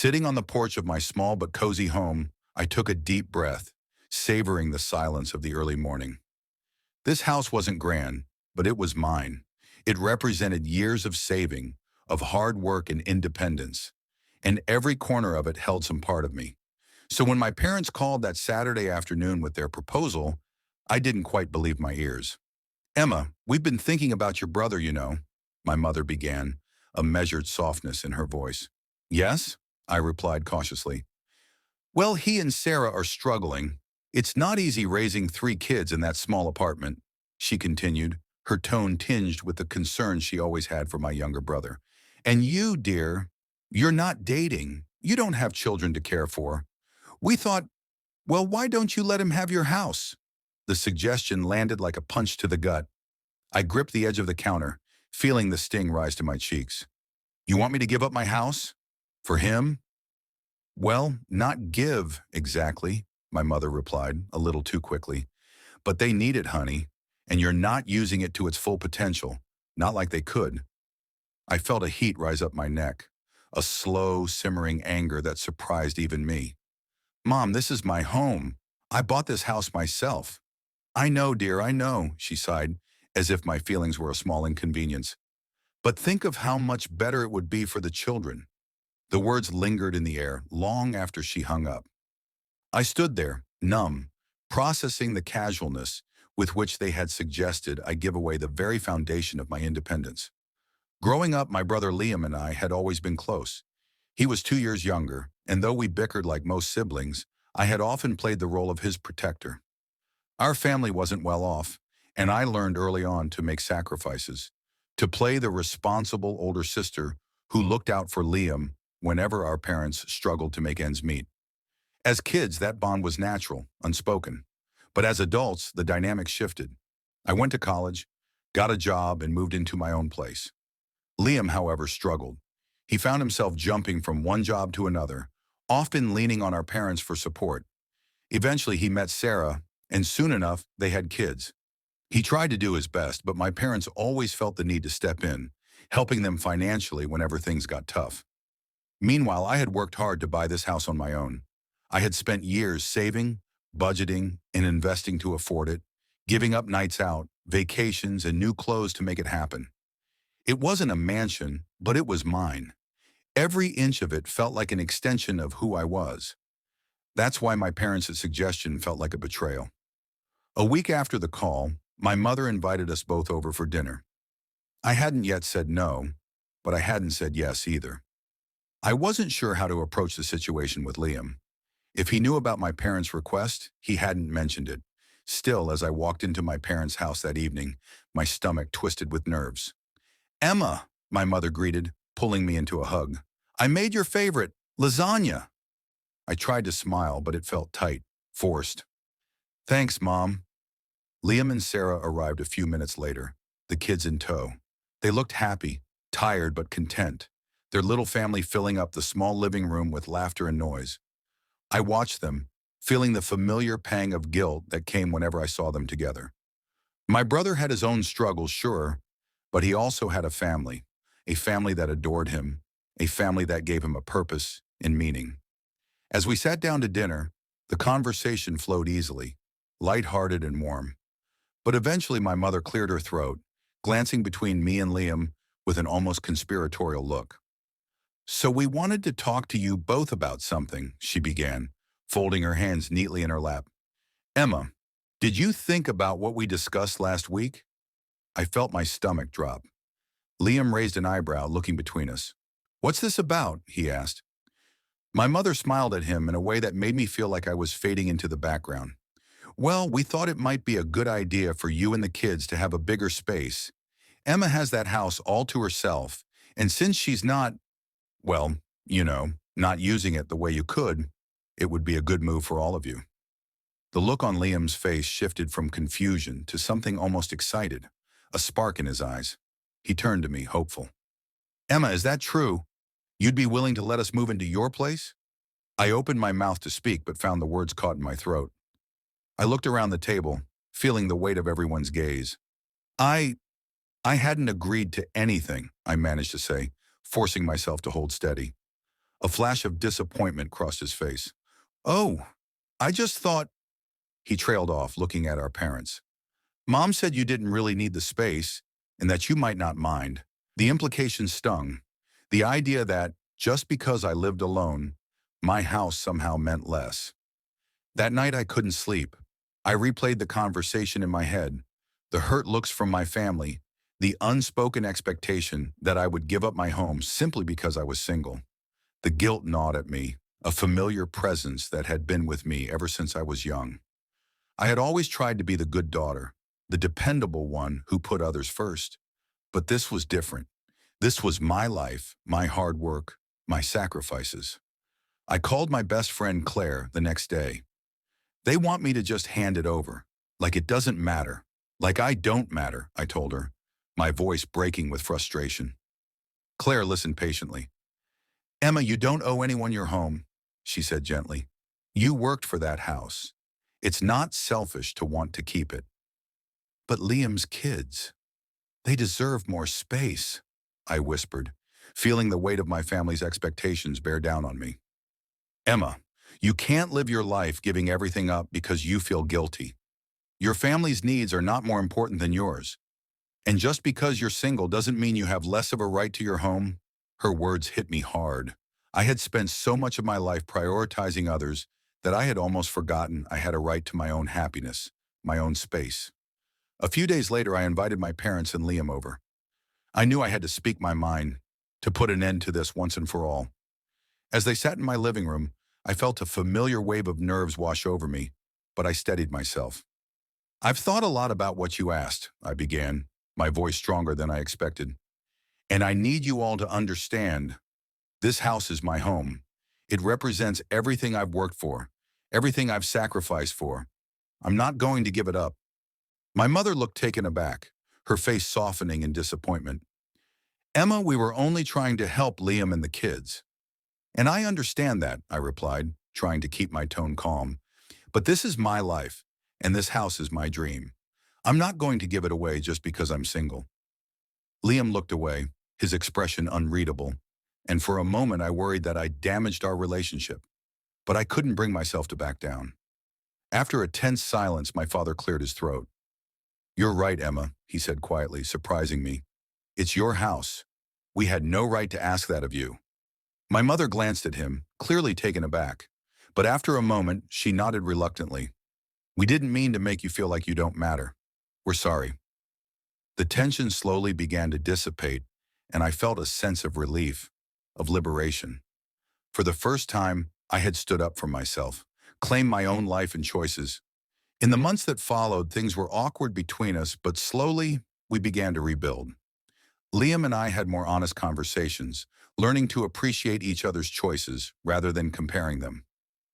Sitting on the porch of my small but cozy home, I took a deep breath, savoring the silence of the early morning. This house wasn't grand, but it was mine. It represented years of saving, of hard work and independence, and every corner of it held some part of me. So when my parents called that Saturday afternoon with their proposal, I didn't quite believe my ears. "Emma, we've been thinking about your brother, you know," my mother began, a measured softness in her voice. "Yes?" I replied cautiously. "Well, he and Sarah are struggling. It's not easy raising three kids in that small apartment," she continued, her tone tinged with the concern she always had for my younger brother. "And you, dear, you're not dating. You don't have children to care for. We thought, well, why don't you let him have your house?" The suggestion landed like a punch to the gut. I gripped the edge of the counter, feeling the sting rise to my cheeks. "You want me to give up my house? For him?" "Well, not give, exactly," my mother replied, a little too quickly. "But they need it, honey, and you're not using it to its full potential, not like they could." I felt a heat rise up my neck, a slow, simmering anger that surprised even me. "Mom, this is my home. I bought this house myself." "I know, dear, I know," she sighed, as if my feelings were a small inconvenience. "But think of how much better it would be for the children." The words lingered in the air long after she hung up. I stood there, numb, processing the casualness with which they had suggested I give away the very foundation of my independence. Growing up, my brother Liam and I had always been close. He was 2 years younger, and though we bickered like most siblings, I had often played the role of his protector. Our family wasn't well off, and I learned early on to make sacrifices, to play the responsible older sister who looked out for Liam whenever our parents struggled to make ends meet. As kids, that bond was natural, unspoken. But as adults, the dynamic shifted. I went to college, got a job, and moved into my own place. Liam, however, struggled. He found himself jumping from one job to another, often leaning on our parents for support. Eventually, he met Sarah, and soon enough, they had kids. He tried to do his best, but my parents always felt the need to step in, helping them financially whenever things got tough. Meanwhile, I had worked hard to buy this house on my own. I had spent years saving, budgeting, and investing to afford it, giving up nights out, vacations, and new clothes to make it happen. It wasn't a mansion, but it was mine. Every inch of it felt like an extension of who I was. That's why my parents' suggestion felt like a betrayal. A week after the call, my mother invited us both over for dinner. I hadn't yet said no, but I hadn't said yes either. I wasn't sure how to approach the situation with Liam. If he knew about my parents' request, he hadn't mentioned it. Still, as I walked into my parents' house that evening, my stomach twisted with nerves. "Emma," my mother greeted, pulling me into a hug. "I made your favorite, lasagna." I tried to smile, but it felt tight, forced. "Thanks, Mom." Liam and Sarah arrived a few minutes later, the kids in tow. They looked happy, tired but content, their little family filling up the small living room with laughter and noise. I watched them, feeling the familiar pang of guilt that came whenever I saw them together. My brother had his own struggles, sure, but he also had a family that adored him, a family that gave him a purpose and meaning. As we sat down to dinner, the conversation flowed easily, light-hearted and warm. But eventually my mother cleared her throat, glancing between me and Liam with an almost conspiratorial look. "So we wanted to talk to you both about something," she began, folding her hands neatly in her lap. "Emma, did you think about what we discussed last week?" I felt my stomach drop. Liam raised an eyebrow, looking between us. "What's this about?" he asked. My mother smiled at him in a way that made me feel like I was fading into the background. "Well, we thought it might be a good idea for you and the kids to have a bigger space. Emma has that house all to herself, and since she's not, well, not using it the way you could, it would be a good move for all of you." The look on Liam's face shifted from confusion to something almost excited, a spark in his eyes. He turned to me, hopeful. "Emma, is that true? You'd be willing to let us move into your place?" I opened my mouth to speak, but found the words caught in my throat. I looked around the table, feeling the weight of everyone's gaze. I hadn't agreed to anything," I managed to say, forcing myself to hold steady. A flash of disappointment crossed his face. "Oh, I just thought—" He trailed off, looking at our parents. "Mom said you didn't really need the space and that you might not mind." The implication stung. The idea that, just because I lived alone, my house somehow meant less. That night I couldn't sleep. I replayed the conversation in my head, the hurt looks from my family, the unspoken expectation that I would give up my home simply because I was single. The guilt gnawed at me, a familiar presence that had been with me ever since I was young. I had always tried to be the good daughter, the dependable one who put others first. But this was different. This was my life, my hard work, my sacrifices. I called my best friend Claire the next day. "They want me to just hand it over, like it doesn't matter. Like I don't matter," I told her, my voice breaking with frustration. Claire listened patiently. "Emma, you don't owe anyone your home," she said gently. "You worked for that house. It's not selfish to want to keep it." "But Liam's kids, they deserve more space," I whispered, feeling the weight of my family's expectations bear down on me. "Emma, you can't live your life giving everything up because you feel guilty. Your family's needs are not more important than yours. And just because you're single doesn't mean you have less of a right to your home." Her words hit me hard. I had spent so much of my life prioritizing others that I had almost forgotten I had a right to my own happiness, my own space. A few days later, I invited my parents and Liam over. I knew I had to speak my mind, to put an end to this once and for all. As they sat in my living room, I felt a familiar wave of nerves wash over me, but I steadied myself. "I've thought a lot about what you asked," I began, my voice stronger than I expected. "And I need you all to understand, this house is my home. It represents everything I've worked for, everything I've sacrificed for. I'm not going to give it up." My mother looked taken aback, her face softening in disappointment. "Emma, we were only trying to help Liam and the kids." "And I understand that," I replied, trying to keep my tone calm. "But this is my life, and this house is my dream. I'm not going to give it away just because I'm single." Liam looked away, his expression unreadable, and for a moment I worried that I'd damaged our relationship. But I couldn't bring myself to back down. After a tense silence, my father cleared his throat. "You're right, Emma," he said quietly, surprising me. "It's your house. We had no right to ask that of you." My mother glanced at him, clearly taken aback. But after a moment, she nodded reluctantly. "We didn't mean to make you feel like you don't matter. We're sorry." The tension slowly began to dissipate, and I felt a sense of relief, of liberation. For the first time, I had stood up for myself, claimed my own life and choices. In the months that followed, things were awkward between us, but slowly, we began to rebuild. Liam and I had more honest conversations, learning to appreciate each other's choices rather than comparing them.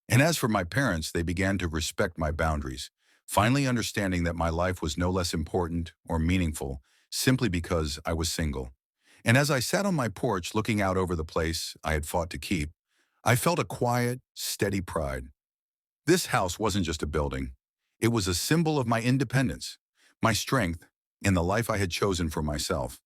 And as for my parents, they began to respect my boundaries, finally understanding that my life was no less important or meaningful simply because I was single. And as I sat on my porch looking out over the place I had fought to keep, I felt a quiet, steady pride. This house wasn't just a building. It was a symbol of my independence, my strength, and the life I had chosen for myself.